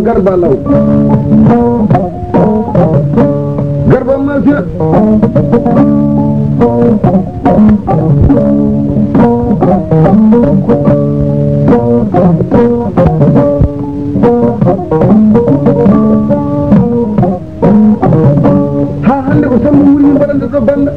garba law garba mafia ha hande ko sammu wuri mbaɗande ɗo banda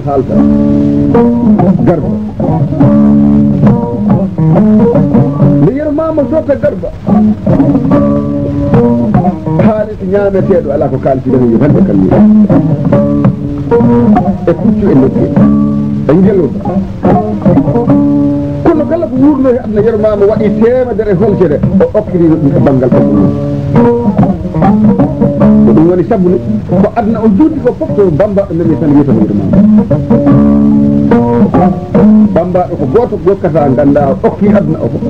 halta garba mi yermama sota garba haalis ñaameteeɗo ala ko kaltiɗen yo hande kalli e puccu e nokki e ngeloba kono kala ko wurno e adna yermama waɗi temedere holcere o okkirino ɗum e banggal ko ɗum woni sabu ko adna o juuti ko fof to bambaɗo nemi tan wiyetano yermama bambaɗo ko goto gokkata ganda okki adna o fof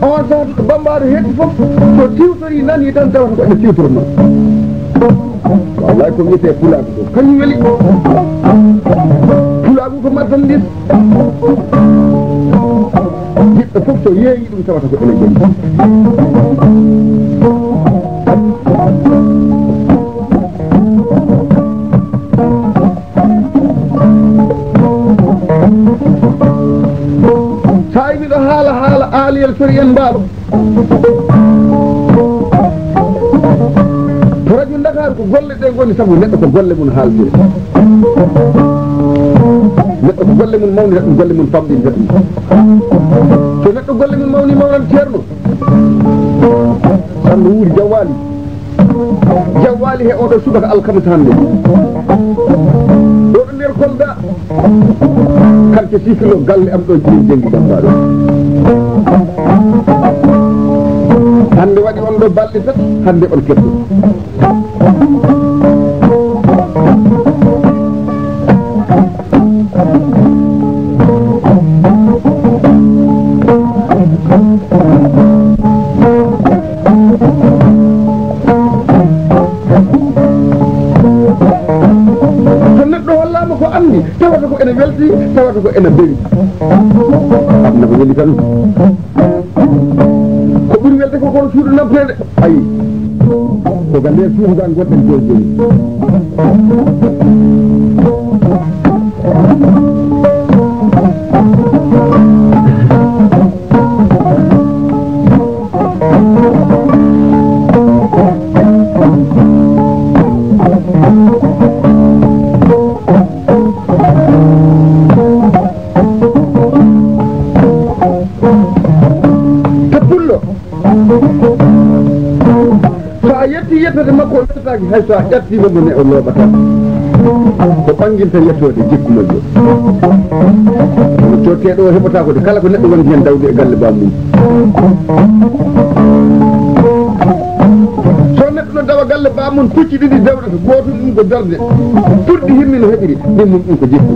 on saato ɗo bambaɗo heddi fof so tiwtori nani tan tawata ko ene tiwtoro noon wallahi ko wiyete pulaɓe ɗo kañum weeli pulaɓe ko marchandise yiɗɗo fof so yeeyi ɗum tawata ko ene joni sa imiɗo haala aaliyel sori en mbaalo to radio Dakar ko golle ɗe goni sabu neɗɗo ko golle mum haaldire neɗɗo ko golle mum mawni ɗum golle mum famɗinde ɗum so neɗɗo golle mum mawni mawnan ceerno sanno wuuri jawwali he oɗo subaka alkamisa hande ɗo ɗo nder Kolda quartier Sikilo galle am ɗo jiri jengi bambaɗo hande waɗi on ɗo balɗe tati hande on ketto tawata ko ene welti tawata ko ene bewi amna ko weli tan ko ɓuri welde ko kono suudu nampede ayi ko gande suudan goɗɗen joni yettode makko o wettaki hay so a ƴattima mo ne o looɓata ko ɓanginta yettode jikkumojo no cotteɗo o heɓata ko de kala ko neɗɗo woni hen dawde e galle bamum so neɗɗo no dawa galle bamum pucci ɗiɗi dawde ko gotum ɗum ko darde ɓurɗi himmi no heɓiri ɗin mum ɗum ko jikku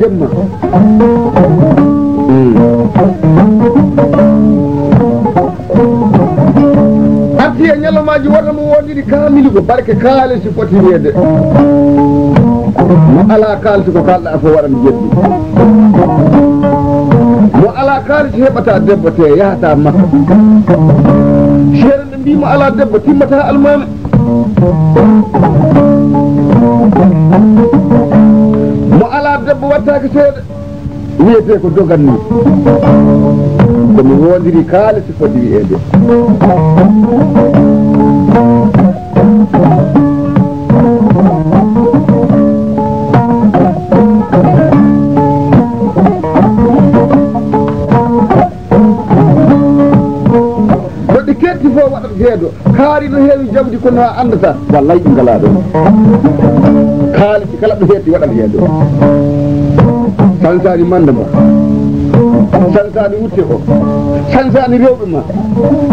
jemma arti e ñalawmaji wota mo wondiri kaamilugo barke kaalisi foti wiide mo ala kaalisi ko kalɗa fo waɗan jeddi mo ala kaalisi heɓata debbo te yahata makka seeɗa ɓe mbimo ala debbo timmata almami mo ala debbo wattake seeɗa wiyete ko doganni komi wondiri kaalisi foti wi'ede ɗi ketti fof waɗat heedo kaari no heewi jawdi kono ha andata wallay ɗi ngala ɗon kaalisi kala ɗo heetti waɗat heedo sansani manda ma sansani wutte o sansani rewɓe ma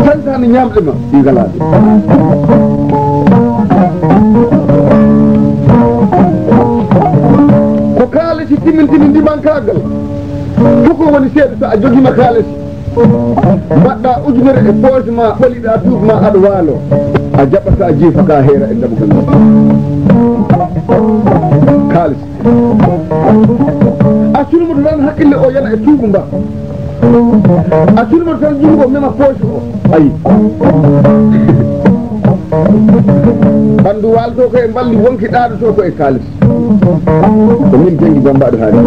sansani ñamɗe ma ɗi ngala ɗo ko kaalisi timintini ndiman kagal foko woni seeɗa so a jogima kaalisi mbaɗɗa ujunere e poche ma ɓaliɗa tuuba ma aɗa waalo a jaɓɓata jiifa ka heera e ndemgal ngal kaalis a culmoto tan haqqille o yana e tuubu mba a culmoto tan jungo mema poche o ayi ɓanndu waalto ko e mballi wonki ɗaɗoto ko e kaalis ko min jengi bambaɗo haali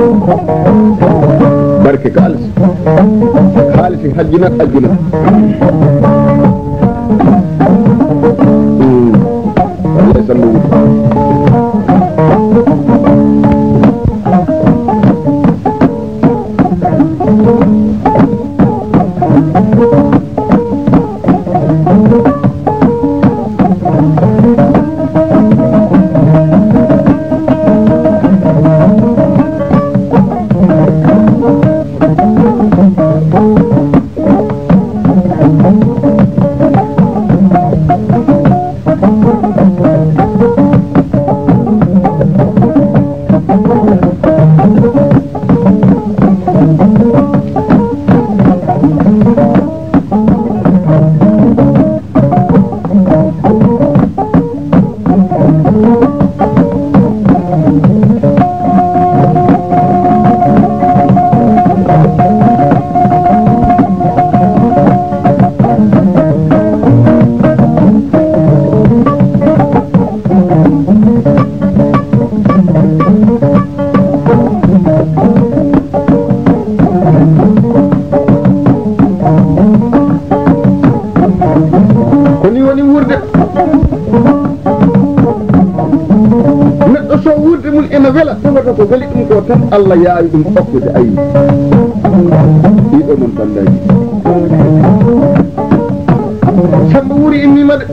barke kaalis haalisi hajjunat ajjunat wallay sallu ko weli ɗum ko tan Allah yaawi ɗum hokkude ayi ɗiɗo noon bandaji Samba Wuri immima de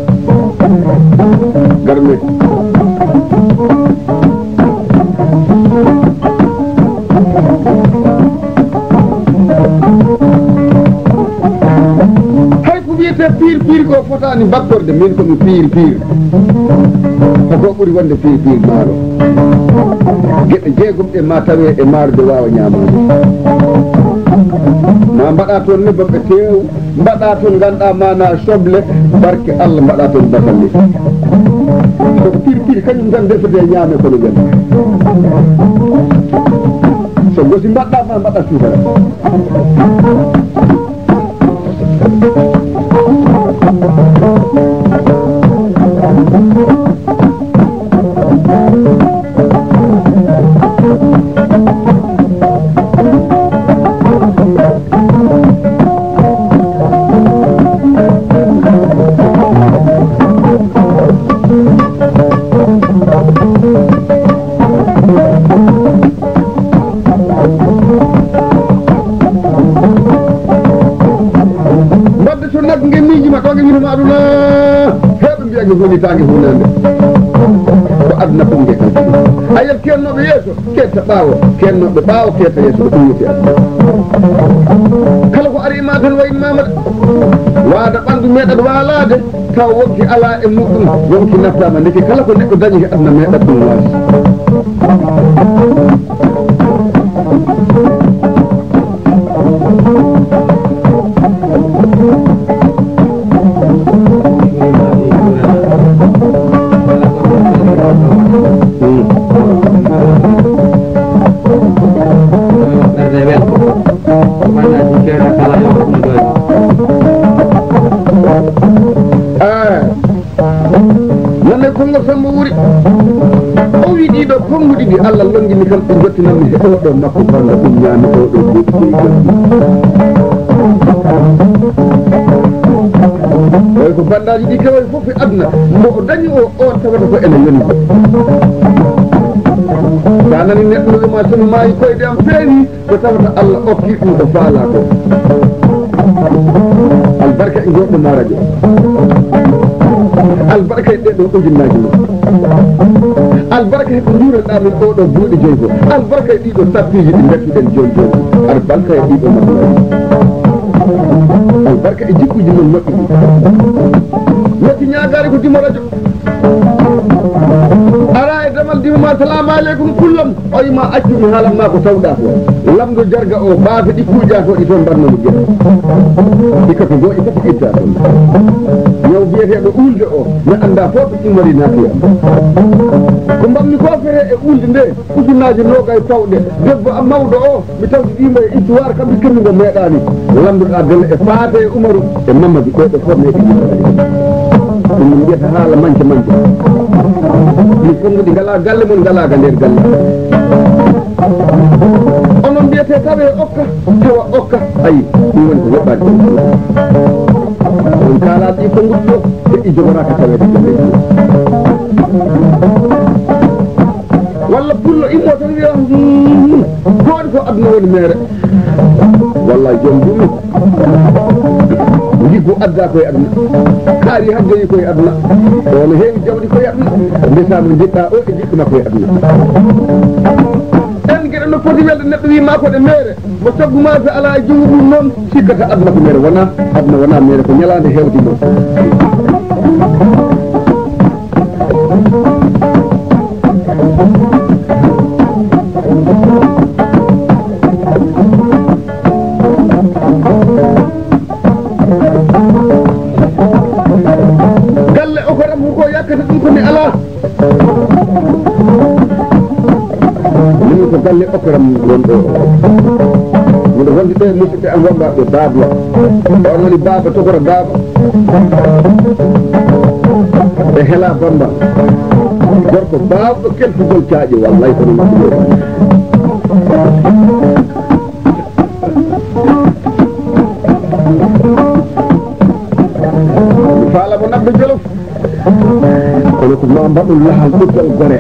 garme hay ko wiyete piir ko fotani battorde min komi piir ko ɓuri wonde piir maaro geɗe jeegom ɗe ma tawe e maarude wawa ñamade ma mbaɗa toon nebbam ɓe tew mbaɗa toon ganduɗa mana soble barke Allah mbaɗa toon batalle soko piir kañum tan defete ñaame kono wen so gosi mbaɗɗa ma mbaɗa sukara hunitaange hunande ko aduna fof nge kan a yiyat kennoɓe yeeso ketta ɓaawo kennoɓe ɓaawo ketta yeeso ko ɗum wiyete aduna kala ko ari ma tan wayinnama de waada ɓanndu meeɗat waalade taw wonki ala e muɗum wonki naftama ndeke kala ko neɗɗo dañi ko aduna meeɗat ɗum waasi nane kongo sambo wuri o wi ɗiɗo konguɗi ɗi Allah longini kam ɓe jottinanmi he oɗo makko balla ɗum ñaami oɗo goɗɗi oy ko bandaji ɗi kewoy fof e aduna mo o dañi o on tawata ko ene yoni sa nani neɗɗo no wima sono maayi koyɗe am feewi ko tawata Allah okki ɗum ko faala ko albarka e goɗɗo ma radio albarka e ɗeɗo ujunnaji mum albarka heɓe juureɗa min oɗo buuɗi joyi ko albarka e ɗiɗo sappiji ɗi bettuɗen joni joni albarka e ɗiɗo maslaji albarka e jikkuji men moƴƴi ɗi metti ñagari ko dimo radio ara e damal dimama salamu aleykum kullam o yima accumi haalanma ko tawɗa ko lamdo jarga o baafe ɗi kuuƴa to ɗi toon mbarnomo gueɗe hikka ko goo i fof idda toon yow biyeteɗo ulde o mi anda fof ɓe immori naatoya ko mbammi ko fere e ulde nde ujunnaji nogay pawɗe debbo a mawɗo o mi tawdi ɗimo e histoire kamɓe kemmigo meeɗani lamdoɗa belle e faate e Umaru e Mamadou ɓeɗo fof meeɗi ɗum min mbiyata haala manque manque ɗi fonguɗi ngala galle mon ngalaga nder galle onon mbiyete tawe okka tawa okka ayi ɗum woni ko woɗɗade on kaalaɗi ɗi fonguɗi ɗo heɗɗi jogoraka tawede galle walla pullo immo tan wiya goɗi ko aduna woni mere wallahi joom dumi jiggu adda koye aduna kaari haddeyi koye aduna ono heewi jawɗi koye aduna mbesamo jiɗɗa o e jiɗɗuma koye aduna en gueɗe no foti welde neɗɗo wima koɗe mere mo sagguma so ala e jungo mum noon sikkata aduna ko mere wona aduna wona mere ko ñalade hewdi noon galle o ko ramu ko yakkata ɗum ko mi ala min ko galle okaram wonɗo miɗo wondi ɗo e musidɓe am wonɓaɓe baaba on woni baaba tokora baaba e heela bamba gorko bawɗo kelfugol caaƴe wallay kono makko faala mo nabɓe jolof kono ko ma mbaɗum lahal ɗuɗɗal gore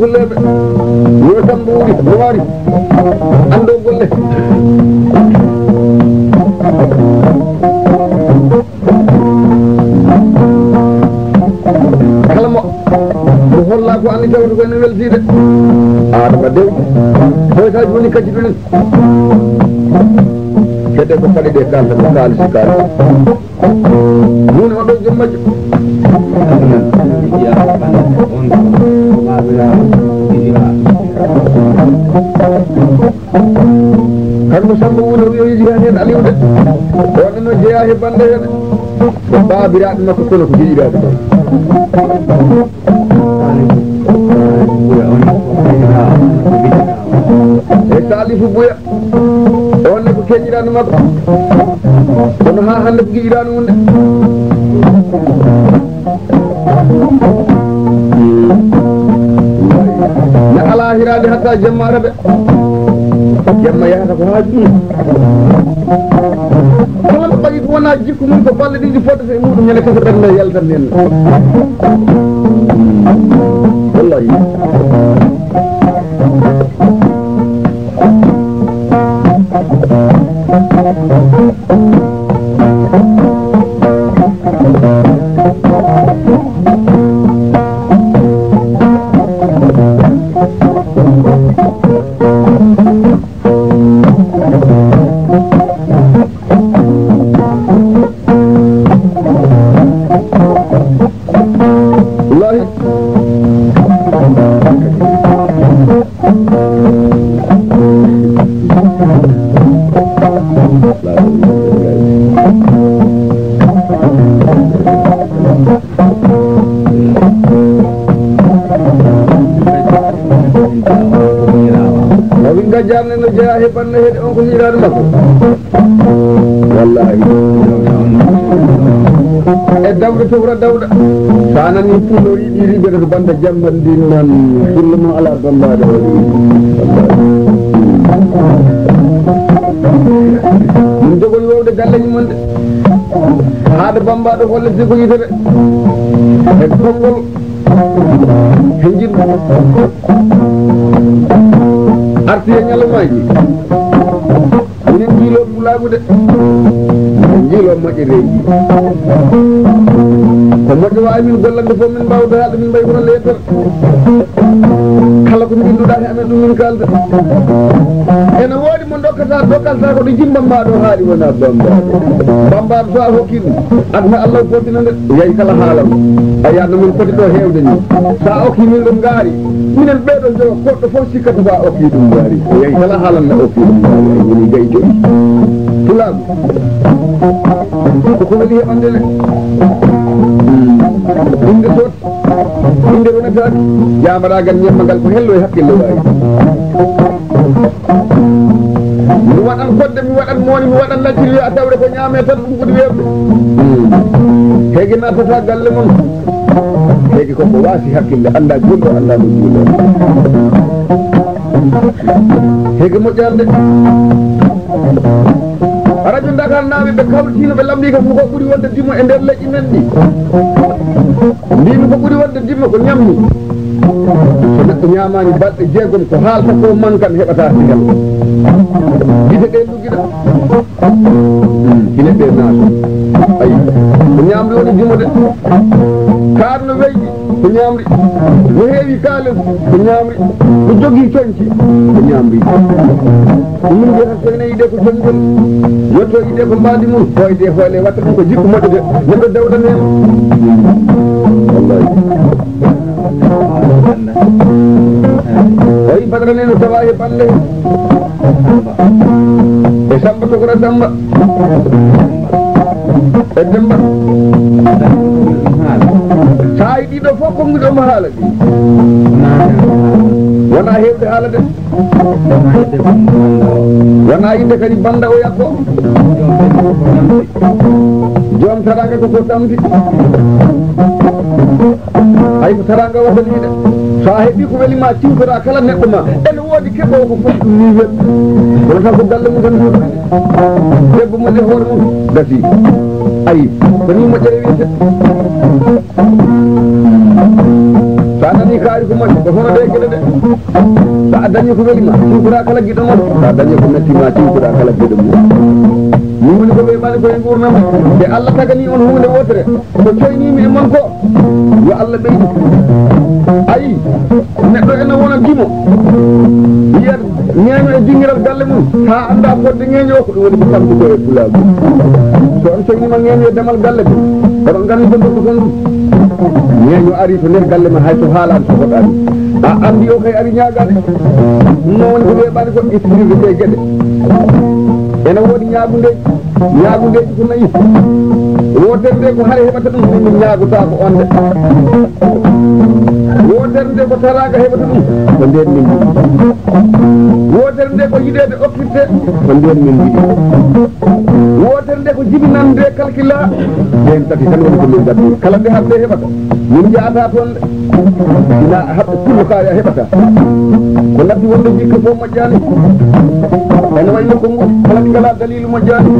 kulleɓe yo tan ɓuuri bowaari ando golle kala mo holla ko anni tawde ko ene weltide adama dew boytaji woni kadi ɗumen kede ko paɗe ɗe kalta ko kaalisi kaali mune oɗo jom majjo kanko Samba Wula wiyo yijirani hen Aliou de on no jeeya he bande hen ko babiraɓe makko kono ko jiɗiraɓe ɗon e Salifu Buya on ne ko keñirano makko kono ha hande ko giƴirano hunde ne ala hirade hatta jemma arabe jemma yahata ko haaju ɗum kala mo ɓayi ko wona jikku mum ko balle ɗiɗi fodde e muɗum ñande kasa ɓernde yaltan hen wallahi jarne no jeeya heɓanno heede on ko hiiraade makko wallahi e dawde towra dawɗa so a nanii puulo yiɗi rigata to banda jamman ndin noon fulla ma ala bambaade waɗi min jogori wowde galleñi mon de haade bambaɗo holle sigo yitere e konngol he jinɗo arti e ñalawmaji minen jiilo ɓulaagu de min jiilo moƴƴereji ko moƴƴo waawi min gollande fof min mbawde haalde min mbayi kono leetere kala ko mbinduɗa he amen ɗum min kalda ene woodi mo dokkalta ko ɗo jimba mbaɗo haali wona bambaɗo bambaɗo so a hokki ɗum adna Allah fottina nde yeyi kala haalam a yadno min poti ɗo hewde ni sa okki min ɗum gaari minen ɓeeɗo jogo goɗɗo fof sikkata ko a okki ɗum gaari yeyi kala haalam ne okki ɗum gaari ay woni gayi joyi tulaagu koko weli heɓande ne inde sooti inde wonataake jamaragal ñemmagal ko hello e haqqille waawi mi waɗan kodde mi waɗan mooni mi waɗan lacciri wiya tawde ko ñaame tan ɗum ɓuri weɓde heegi nattata galle mon heegi koko waasi hakkille annda julɗo annda no juulo heegi moƴƴande radio Dakar naaɓe ɓe kawritino ɓe lamdi kam ko ɓuri wonde dimmo e nder leƴƴi men ɗi mbimi ko ɓuri wonde dimmo ko ñamni so neɗɗo ñamani balɗe jeegom ko haalta ko mankan heɓata sigal gite ɗe luggiɗa hine ɗe naato ayi ko ñamri woni dimmo de kaarno weyɗi ko ñamri no heewi kaalen ko ñamri ko jogii coñci ko ñamri ɗum wiyata so ene yiide ko coñgol yetto yiide ko mbaadi mum hoyde hoyle watta ɗum ko jikku moƴƴo de neɗɗo dewɗan hen wallahi o yi badara neno tawa e balle e Samba Tokora Samba e Demba sa yi ɗiɗo fof konguɗoma haala ɗi wona hewde haala de wona yidde kadi banda o yakko joom taranga koko tamti hay ko taranga waɗaniɗe so a heeɓi ko welima ciwtora kala neɗɗo ma ene woodi keɓowo ko foti ɗum ni weɗ kono tan ko galle mum tan juuɗo debbo moƴƴe hoore mum gasi ayi ko ni moƴƴere wiyete so a nani kaari ko moƴƴe ko hono de geɗe de so a dañi ko welima ciwtora kala giɗo mon so a dañi ko mettima ciwtora kala geɗo mum min woni ko weeɓani koye gurnam e Allah tagani on hunde wotere ko coynimi e mon ko yo Allah ɓeydi ayi neɗɗo ene wona gimo yiyat ñeeño e dingiral galle mum ha anda fodde ñeeño o ko ɗum woni ko tamdu ko e bulagu so on coynima ñeeño e demal galle ko oɗon gandi ko ndokko ton ɗum ñeeño ari to nder galle ma hay to haalani so hoɗani a andi o kay ari ñaagade ɗum noon woni ko weeɓani ko ittidirde ɗe gueɗe ene woodi ñaagundeji ko nayi wotere nde ko hare heɓata ɗum min ñaagota ko on de wotere nde ko taraga heɓata ɗum ko nden min jiɗi wotere nde ko yiɗede oppirte ko nden min jiɗi wotere nde ko jibinande calcula nden tati tan woni ko min gaddi kala nde hamde heɓata min jaata toon de ina haɓɓe kullo kaari a heɓata ko nabbi wonde jikka fof moƴƴani ene wayno ko kala ɗi ngala dalilu moƴƴani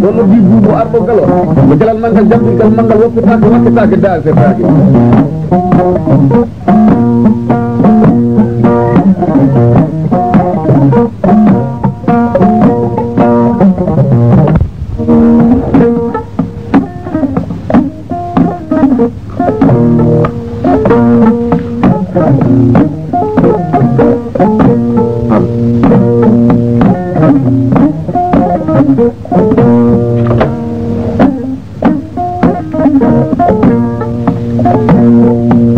ɗon noddi buubu arɓogal o mo jalal mangal jabɓingal mangal woppitake wakkitake daal settake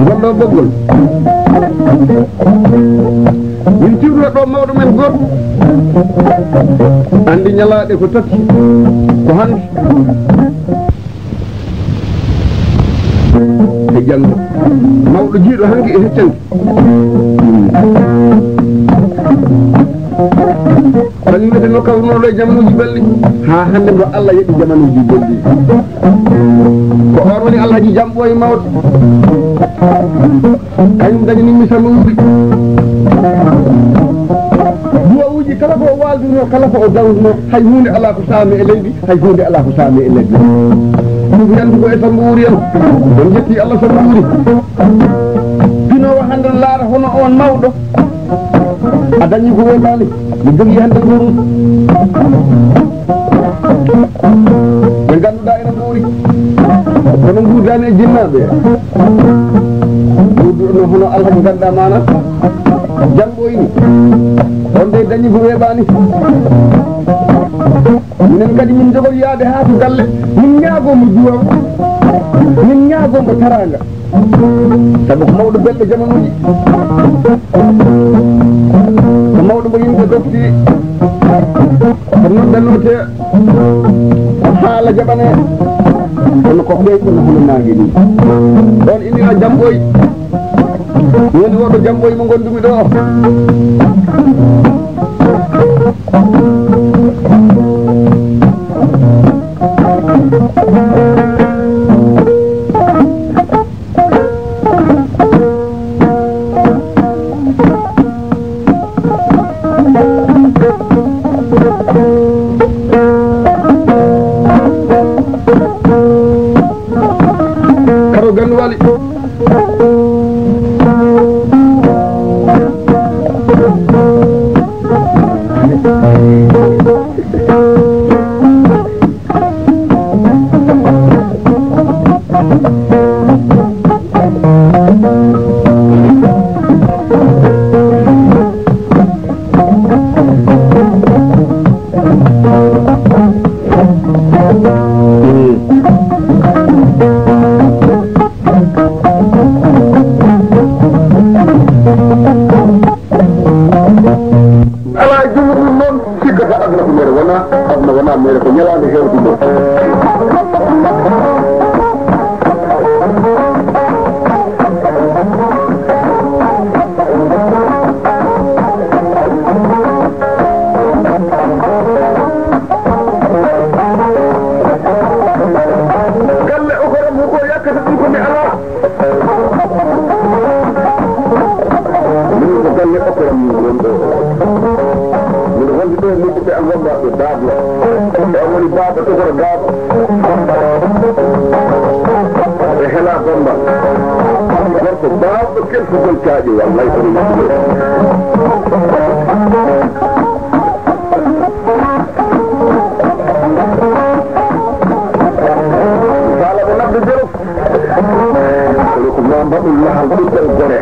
gonɗo boggol min tiwno ɗo mawɗo men goɗɗo andi ñalaɗe ko tati ko hande e janggo mawɗo jiiɗo hanki e heccanki kañumete no kawnoɗo e jamanuji belɗi ha hande ngo Allah yeɗi jamanuji belɗi ko on woni Allah ji jam ɓooye mawɗo kañum dañani misanuuji duwawuji kala ko o walduno kala ko o dawduno hay hunde ala ko saami e leydi hay hunde ala ko saami e leddi ɗum yandu ko e sambuuri en on jetti Allah sambuuri binowo hande laara hono on mawɗo a dañi ko weɓani mi jogii hande nguuru ɓe ngannduɗaa ene nguuri kono nguurdani e jinnaaɓe nguurduɗo hono Allah ko ngannduɗaa mana jamɓoyni on de dañi ko weeɓani minen kadi min jogori yaade haa to galle min ñaagomo duwaw min ñaagomo taranga sabu ko mawɗo belɗo jamanuji ko mawɗo mo yimɓe dofti ko noddanote haala jaɓane kono ko ɓeyɗono hono naangi ni ɗon inira jamɓoy woni oɗo jamɓoy mo gondumi ɗo karo gandu wali ala jumru noon sikkata aduna ko mere wona aduna wona mere ko ñalade hewtude galle o koram ko yakkata ɗum ko mi ala min ko galle okoram wonɗo min wonde ɗo ligguɓe an wonɗaɓe daabla e woni baaba tokoro daaba e hela gomba gorko baabɗo kelfugol caaƴi wallay kono yittude faala ɓe nabde jolof kono ko ma mbaɗum lahal ɗuɗɗal gore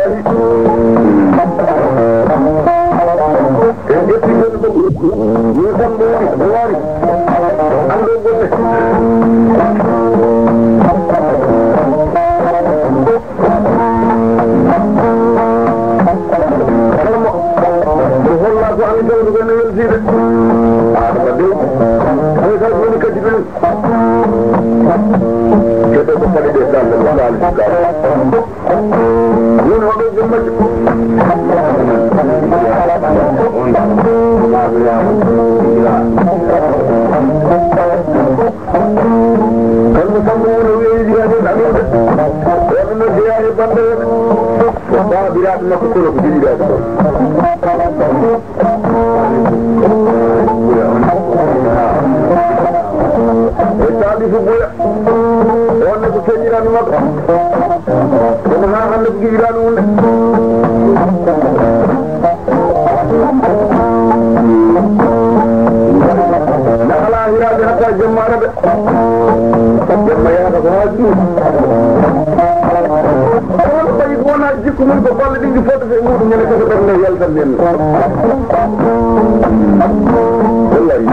billahi en ƴetti gon ko ni tan ɗo wari ando gonne holla ko an jawdu gonne weltide adama de ay kay woni kadi ɗum keɗo ko paɗi ɗe dalle mo daali sikara woni oɗo jom majji kalmo sammo wono weeji hade anude wonno no jeeya e bande ko babiraɓe makko kono ko jiɗiɗade ɗon e taaɗi fo ɓoya wonne ko keñirani makko kono ha hande ko giƴirani hunde na ala hiraɓe hatta jemma araɓe jemma yahata ko ha juuɗi on ɓayi ko wona jikku mum ko balle ɗiɗi fodde fe muɗum ñande koko ɓernde yaltan nen wallahi